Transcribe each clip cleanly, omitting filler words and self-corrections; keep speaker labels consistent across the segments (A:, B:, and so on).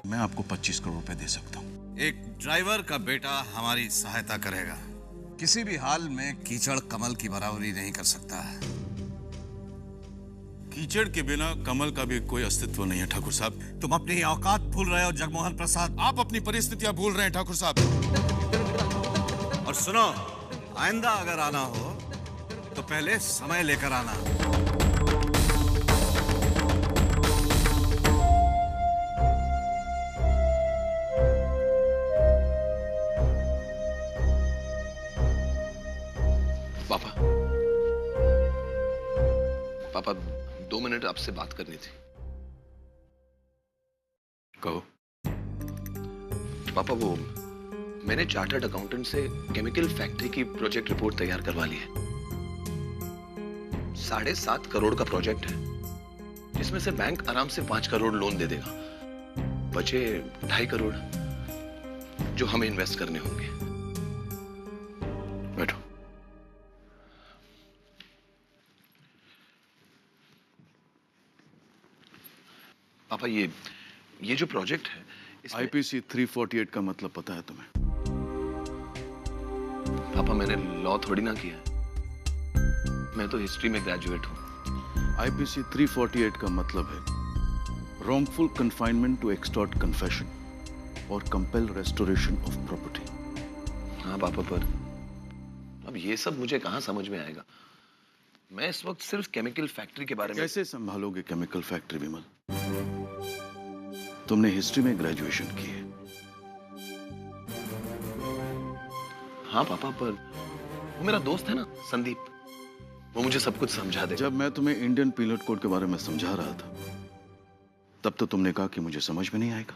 A: मैं आपको 25 करोड़ रुपए दे सकता हूँ।
B: एक ड्राइवर का बेटा हमारी सहायता करेगा। किसी भी हाल में कीचड़ कमल की बराबरी नहीं कर सकता है।
A: कीचड़ के बिना कमल का भी कोई अस्तित्व नहीं है ठाकुर साहब।
B: तुम अपनी औकात भूल रहे हो जगमोहन प्रसाद।
A: आप अपनी परिस्थितियां भूल रहे हैं ठाकुर साहब।
B: और सुनो, आइंदा अगर आना हो तो पहले समय लेकर आना।
C: पापा, पापा 2 मिनट आपसे बात करनी थी।
A: कहो।
C: पापा, वो मैंने चार्टर्ड अकाउंटेंट से केमिकल फैक्ट्री की प्रोजेक्ट रिपोर्ट तैयार करवा ली है। 7.5 करोड़ का प्रोजेक्ट है, जिसमें से बैंक आराम से 5 करोड़ लोन दे देगा। बचे 2.5 करोड़ जो हमें इन्वेस्ट करने होंगे। बैठो। पापा, ये जो प्रोजेक्ट है
A: IPC 348 का मतलब पता है तुम्हें?
C: पापा, मैंने लॉ थोड़ी ना किया है। मैं तो हिस्ट्री में ग्रेजुएट हूं।
A: IPC 348 का मतलब है wrongful confinement to extort confession और compel restoration of property।
C: हाँ पापा, पर अब ये सब मुझे कहाँ समझ में आएगा। मैं इस वक्त सिर्फ केमिकल फैक्ट्री के बारे में।
A: कैसे संभालोगे केमिकल फैक्ट्री विमल? तुमने हिस्ट्री में ग्रेजुएशन की है।
C: हाँ पापा, पर वो मेरा दोस्त है ना संदीप, वो मुझे सब कुछ समझा दे।
A: जब मैं तुम्हें इंडियन पीनल कोड के बारे में समझा रहा था तब तो तुमने कहा कि मुझे समझ में नहीं आएगा।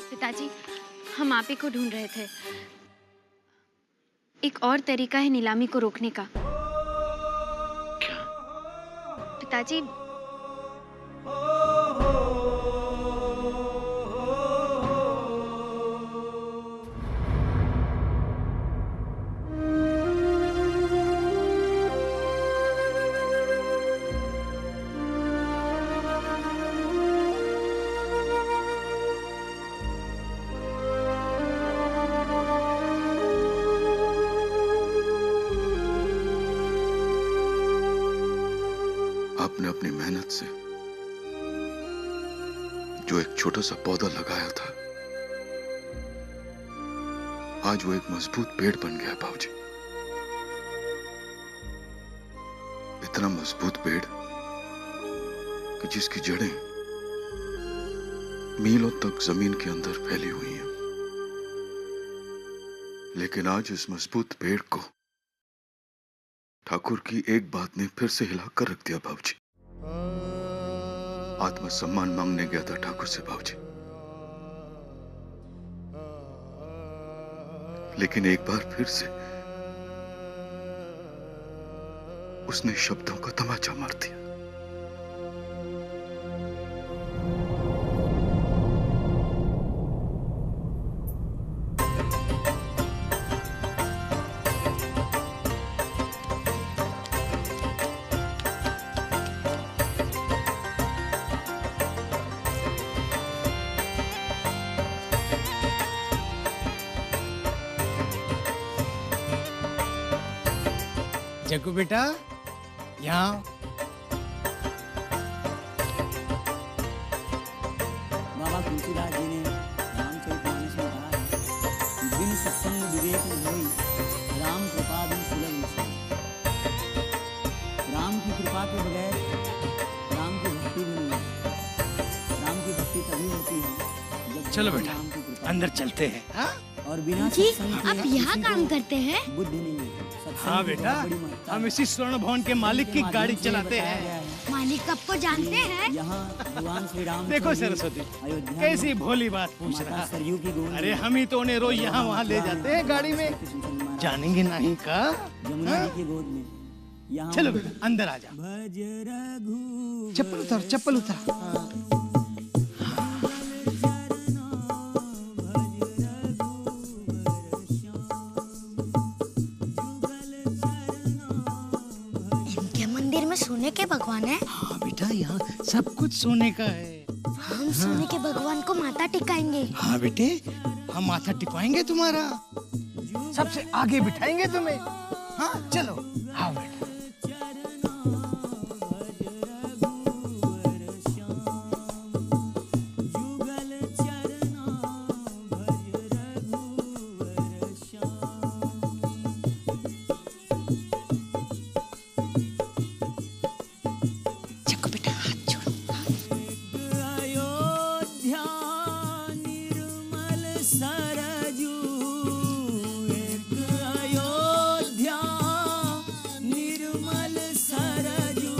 D: पिताजी, हम आप ही को ढूंढ रहे थे। एक और तरीका है नीलामी को रोकने का।
C: क्या?
D: पिताजी,
A: आपने अपनी मेहनत से जो एक छोटा सा पौधा लगाया था, आज वो एक मजबूत पेड़ बन गया बाबूजी। इतना मजबूत पेड़ कि जिसकी जड़ें मीलों तक जमीन के अंदर फैली हुई हैं। लेकिन आज इस मजबूत पेड़ को ठाकुर की एक बात ने फिर से हिलाकर रख दिया बाबूजी। आत्मसम्मान मांगने गया था ठाकुर से बाबूजी, लेकिन एक बार फिर से उसने शब्दों का तमाचा मार दिया।
E: जग्गू बेटा, यहाँ
F: बाबा तुलसीदास जी ने रामचरितमानस में कहा है, बिन सत्संग विवेक न होई, राम कृपा बिन सुलभ न सोई। राम की कृपा के बगैर राम की भक्ति भी नहीं है। राम की भक्ति तभी होती है जब
E: चलो बेटा,
F: राम की कृपा
E: अंदर चलते हैं। हाँ
F: और बिना
D: जी,
F: सत्संग के
D: आप यहाँ
F: किसी
D: काम
F: को
D: करते हैं?
F: बुद्धि नहीं है। सत्संग
E: हाँ
F: की
E: बेटा,
F: बहुत बड़ी महत्ता
E: हम
F: है।
E: इसी स्वर्ण भवन के मालिक की
F: माध्यम
E: गाड़ी
F: से
E: चलाते
F: बताया
E: हैं।
F: गया है।
D: मालिक आपको जानते हैं?
F: यहाँ भगवान श्री राम
E: देखो सरस्वती, कैसी भोली बात पूछ रहा है।
F: सरयू की गोद
E: अरे हम ही तो उन्हें रोज यहाँ वहाँ ले जाते हैं गाड़ी में, जानेंगे नहीं का?
F: यमुना जी की गोद में यहाँ
E: चलो बेटा, अंदर आ जा।
F: भज रघु
E: चप्पल उतार, चप्पल उतार।
D: इनके मंदिर में सोने के भगवान है?
E: हाँ बेटा, यहाँ सब कुछ सोने का है।
D: हम सोने के भगवान को माथा टिकाएंगे।
E: हाँ बेटे, हम माथा टिकवाएंगे तुम्हारा, सबसे आगे बिठाएंगे तुम्हें। हाँ चलो, आओ बेटा।
D: चक्कू बेटा, हाथ छोड़ो।
F: अयोध्या निर्मल सरजू, एक अयोध्या निर्मल सरजू,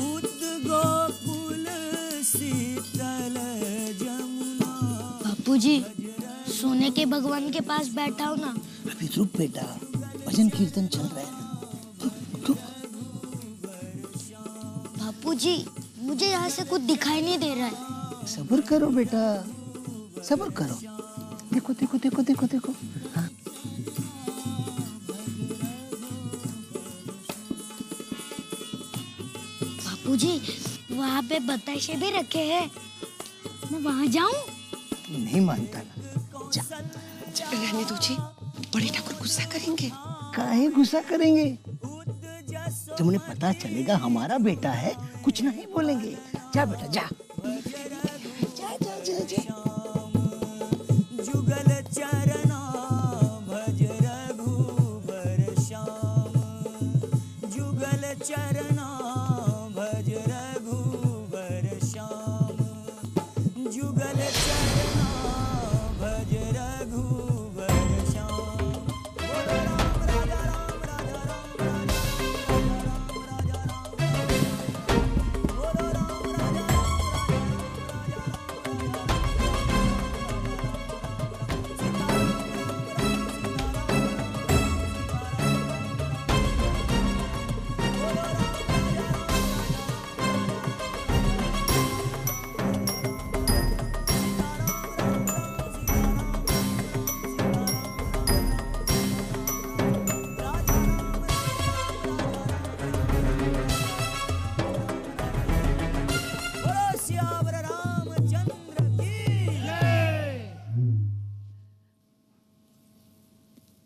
F: उद्गोकुल शीतल जमुना।
D: बापूजी, सोने के भगवान के पास बैठा हो ना।
F: अभी रुक बेटा, भजन कीर्तन चल रहा है ना। रुक।
D: बापूजी, मुझे यहाँ से कुछ दिखाई नहीं दे रहा है।
F: सब्र करो बेटा, सब्र करो। देखो देखो देखो देखो देखो। हाँ।
D: बापूजी, वहाँ पे बताशे भी रखे हैं। मैं वहाँ जाऊँ?
F: नहीं मानता ना, जा।
G: रहने दो जी, बड़े ठाकुर गुस्सा करेंगे।
F: काहे गुस्सा करेंगे? जब उन्हें पता चलेगा हमारा बेटा है, कुछ नहीं बोलेंगे। जा बेटा जा। जा जा जा जा। जुगल चरना भज रघुबर श्याम, जुगल चरना भज रघुबर श्याम, जुगल चरना भज रघुबर श्याम। बोलो राम राजा राम राजा राम राजा बोलो राम राजा बोलो श्यावर रामचंद्र की।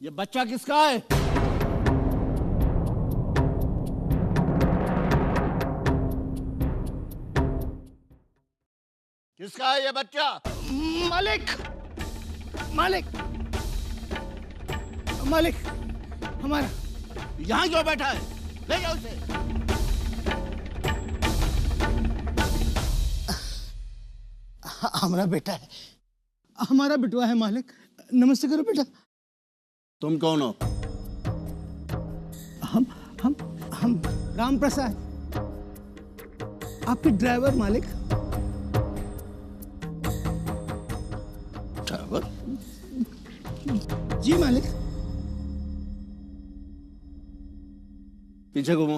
E: ये बच्चा किसका है?
H: किसका है ये बच्चा?
E: मालिक, मालिक, मालिक, हमारा।
H: यहाँ क्यों बैठा है? ले जाओ उसे।
E: हमारा बेटा है, हमारा बिटवा है मालिक। नमस्ते करो बेटा।
H: तुम कौन हो?
E: हम राम प्रसाद, आपके ड्राइवर मालिक।
H: ड्राइवर?
E: जी मालिक।
H: पीछे घूमो।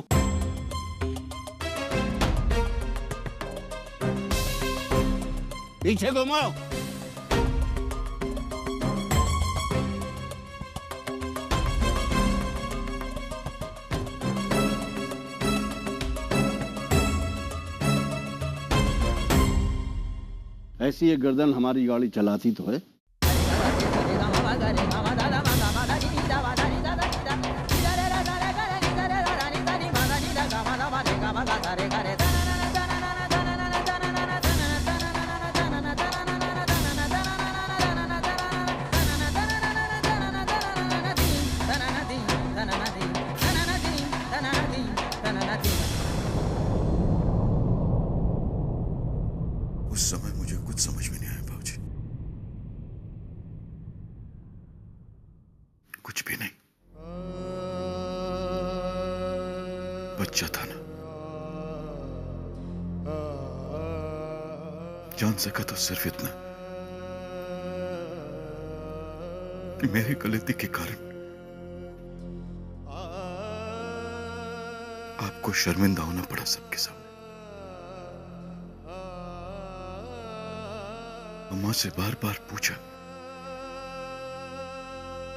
H: पीछे घूमो। ऐसी ये गर्दन हमारी गाड़ी चलाती तो है।
A: उस समय मुझे कुछ समझ में नहीं आया बाबूजी, कुछ भी नहीं। बच्चा था ना, जान सका तो सिर्फ इतना कि मेरी गलती के कारण आपको शर्मिंदा होना पड़ा सबके सामने। अम्मा से बार बार पूछा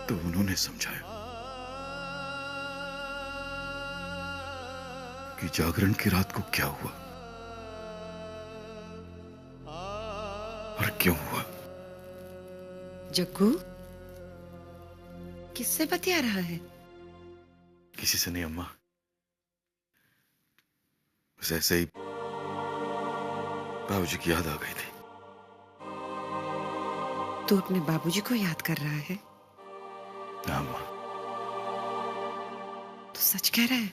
A: तो उन्होंने समझाया कि जागरण की रात को क्या हुआ और क्यों हुआ।
G: जग्गू, किससे बतिया रहा है?
A: किसी से नहीं अम्मा, बस ऐसे ही बाबूजी की याद आ गई थी।
G: तू अपने बाबूजी को याद कर रहा है?
A: हाँ अम्मा।
G: तू सच कह रहा है?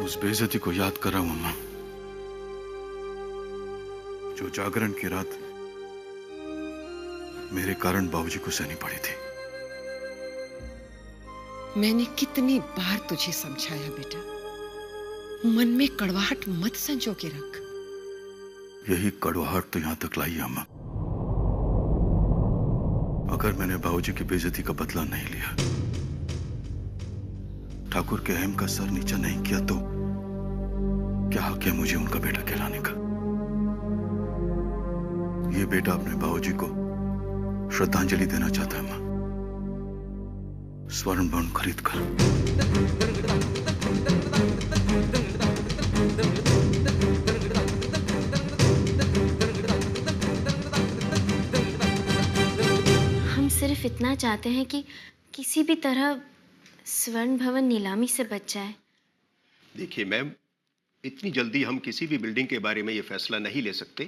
A: उस बेइज्जती को याद कर रहा हूं अम्मा, जो जागरण की रात मेरे कारण बाबूजी को सहनी पड़ी थी।
G: मैंने कितनी बार तुझे समझाया बेटा, मन में कड़वाहट मत संजो के रख।
A: यही कड़वाहट तो यहां तक लाई अम्मा। अगर मैंने बाबूजी की बेइज्जती का बदला नहीं लिया, ठाकुर के अहम का सर नीचा नहीं किया, तो क्या हक है मुझे उनका बेटा कहलाने का। ये बेटा अपने बाबूजी को श्रद्धांजलि देना चाहता है अम्मा, स्वर्ण भवन खरीद कर।
I: हम सिर्फ इतना चाहते हैं कि किसी भी तरह स्वर्ण भवन नीलामी से बच जाए।
J: देखिए मैम, इतनी जल्दी हम किसी भी बिल्डिंग के बारे में ये फैसला नहीं ले सकते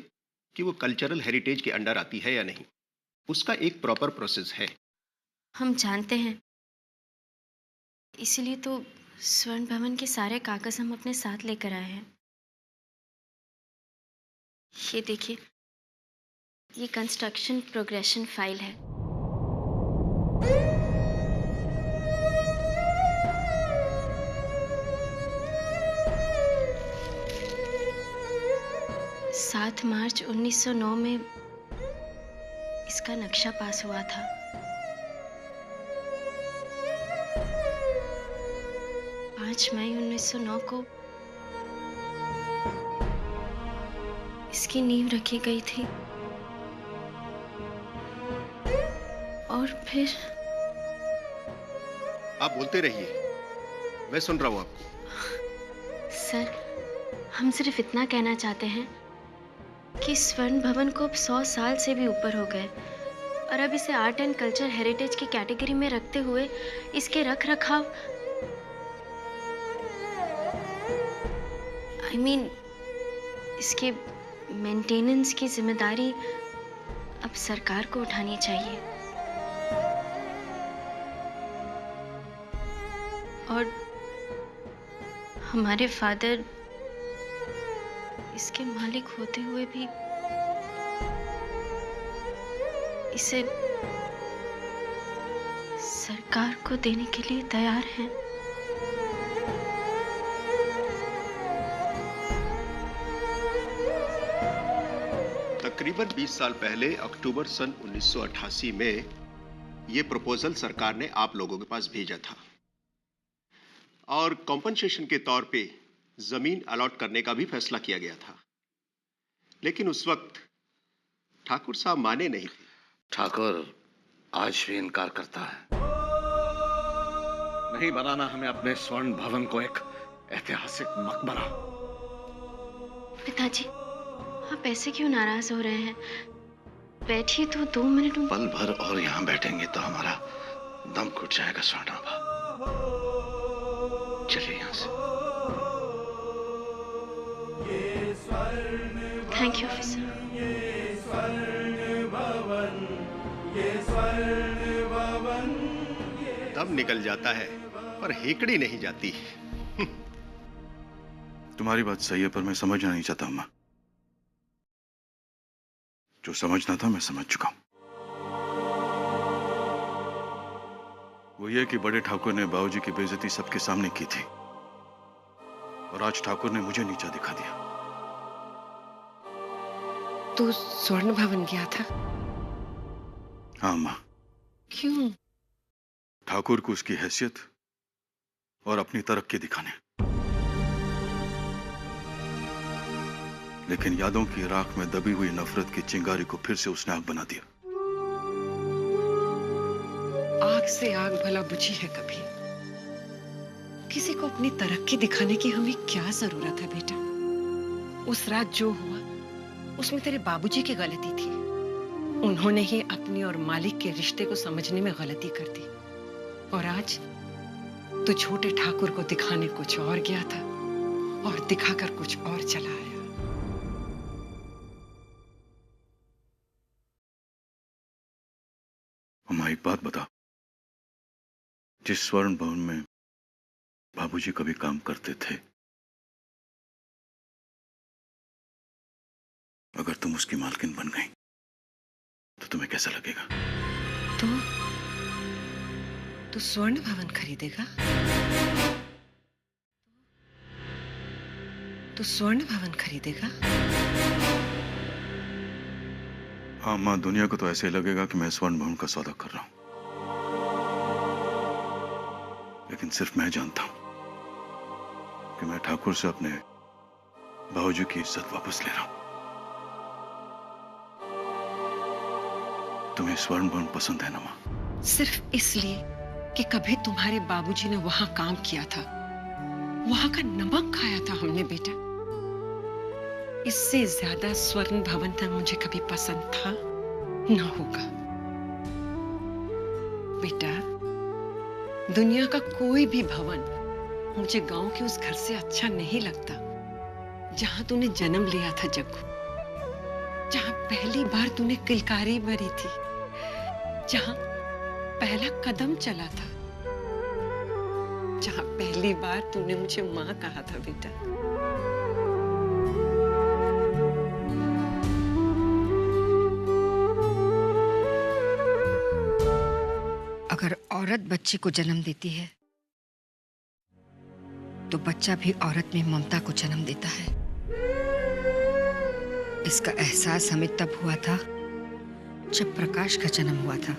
J: कि वो कल्चरल हेरिटेज के अंडर आती है या नहीं। उसका एक प्रॉपर प्रोसेस है।
I: हम जानते हैं, इसलिए तो स्वर्ण भवन के सारे कागज हम अपने साथ लेकर आए हैं। ये देखिए, ये कंस्ट्रक्शन प्रोग्रेशन फाइल है। सात मार्च 1909 में इसका नक्शा पास हुआ था। 5 मई 1909 को इसकी नींव रखी गई थी और फिर।
J: आप बोलते रहिए, मैं सुन रहा हूं आपको।
I: सर, हम सिर्फ इतना कहना चाहते हैं कि स्वर्ण भवन को अब 100 साल से भी ऊपर हो गए और अब इसे आर्ट एंड कल्चर हेरिटेज की कैटेगरी में रखते हुए इसके रख रखाव, आई मीन इसके मेंटेनेंस की जिम्मेदारी अब सरकार को उठानी चाहिए। और हमारे फादर इसके मालिक होते हुए भी इसे सरकार को देने के लिए तैयार हैं।
J: तकरीबन 20 साल पहले अक्टूबर सन 1988 में यह प्रपोजल सरकार ने आप लोगों के पास भेजा था और कॉम्पनसेशन के तौर पे जमीन अलॉट करने का भी फैसला किया गया था। लेकिन उस वक्त ठाकुर साहब माने नहीं थे।
C: ठाकुर आज भी इनकार करता है। नहीं बनाना हमें अपने स्वर्ण भवन को एक ऐतिहासिक मकबरा।
I: पिताजी, आप ऐसे क्यों नाराज हो रहे हैं? बैठिए तो 2 मिनट।
C: पल भर और यहाँ बैठेंगे तो हमारा दम घुट जाएगा स्वर्णाभा। चलिए यहाँ से।
I: Thank you officer.
J: दम निकल जाता है पर हेकड़ी नहीं जाती।
A: तुम्हारी बात सही है, पर मैं समझना नहीं चाहता अम्मा। जो समझना था मैं समझ चुका हूं। वो ये कि बड़े ठाकुर ने बाबूजी की बेइज्जती सबके सामने की थी और आज ठाकुर ने मुझे नीचा दिखा दिया।
G: तू स्वर्ण भवन गया था?
A: हाँ अम्मा।
G: क्यों?
A: ठाकुर को उसकी हैसियत और अपनी तरक्की दिखाने। लेकिन यादों की राख में दबी हुई नफरत की चिंगारी को फिर से उसने आग बना दिया।
G: आग से आग भला बुझी है कभी? किसी को अपनी तरक्की दिखाने की हमें क्या जरूरत है बेटा? उस रात जो हुआ उसमें तेरे बाबूजी की गलती थी। उन्होंने ही अपनी और मालिक के रिश्ते को समझने में गलती कर दी। और आज तो छोटे ठाकुर को दिखाने कुछ और गया था और दिखाकर कुछ और चला आया।
A: अम्मा एक बात बता, जिस स्वर्ण भवन में बाबूजी कभी काम करते थे, अगर तुम उसकी मालकिन बन गई तो तुम्हें कैसा लगेगा?
G: तो स्वर्ण भवन खरीदेगा? तो स्वर्ण भवन खरीदेगा?
A: हाँ माँ, दुनिया को तो ऐसे लगेगा कि मैं स्वर्ण भवन का सौदा कर रहा हूं, लेकिन सिर्फ मैं जानता हूं कि मैं ठाकुर से अपने बाबूजी की इज्जत वापस ले रहा हूं। तुम्हें स्वर्ण भवन पसंद है ना माँ?
G: सिर्फ इसलिए कि कभी तुम्हारे बाबूजी ने वहां काम किया था, वहां का नमक खाया था हमने बेटा। इससे ज्यादा स्वर्ण भवन न मुझे कभी पसंद था न होगा। बेटा, दुनिया का कोई भी भवन मुझे गांव के उस घर से अच्छा नहीं लगता जहां तूने जन्म लिया था जग्गू, जहां पहली बार तूने किलकारी भरी थी, जहां पहला कदम चला था, जहां पहली बार तूने मुझे मां कहा था बेटा।
K: अगर औरत बच्चे को जन्म देती है तो बच्चा भी औरत में ममता को जन्म देता है। इसका एहसास हमें तब हुआ था जब प्रकाश का जन्म हुआ था।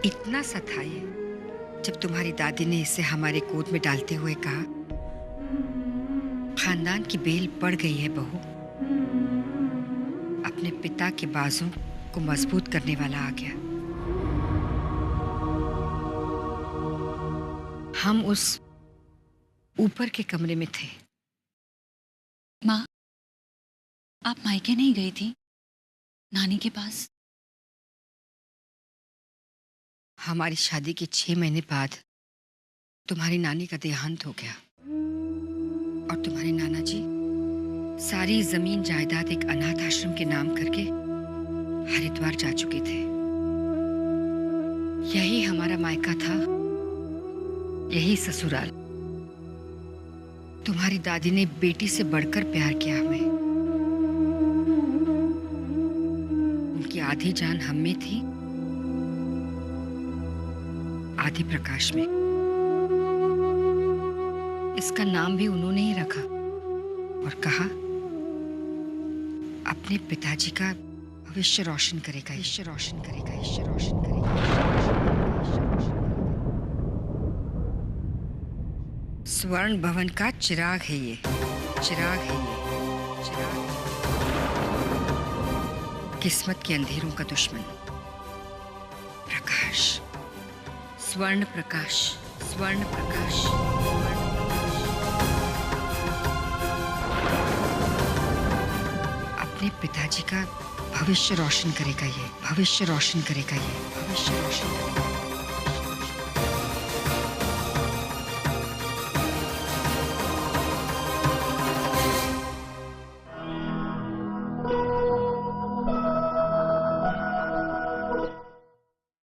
K: इतना सा था ये जब तुम्हारी दादी ने इसे हमारे गोद में डालते हुए कहा, खानदान की बेल पड़ गई है बहू, अपने पिता के बाजू को मजबूत करने वाला आ गया। हम उस ऊपर के कमरे में थे।
L: माँ, आप मायके नहीं गई थी नानी के पास?
K: हमारी शादी के 6 महीने बाद तुम्हारी नानी का देहांत हो गया और तुम्हारे नाना जी सारी जमीन जायदाद एक अनाथ आश्रम के नाम करके हरिद्वार जा चुके थे। यही हमारा मायका था, यही ससुराल। तुम्हारी दादी ने बेटी से बढ़कर प्यार किया हमें। उनकी आधी जान हम में थी, आधी प्रकाश में। इसका नाम भी उन्होंने ही रखा और कहा, अपने पिताजी का भविष्य रोशन करेगा, भविष्य रोशन करेगा, भविष्य रोशन करेगा। स्वर्ण भवन का चिराग है ये, चिराग है ये, चिराग। किस्मत के अंधेरों का दुश्मन प्रकाश, स्वर्ण प्रकाश, स्वर्ण प्रकाश, स्वर्ण प्रकाश। अपने पिताजी का भविष्य रोशन करेगा ये, भविष्य रोशन करेगा ये, भविष्य रोशन करेगा।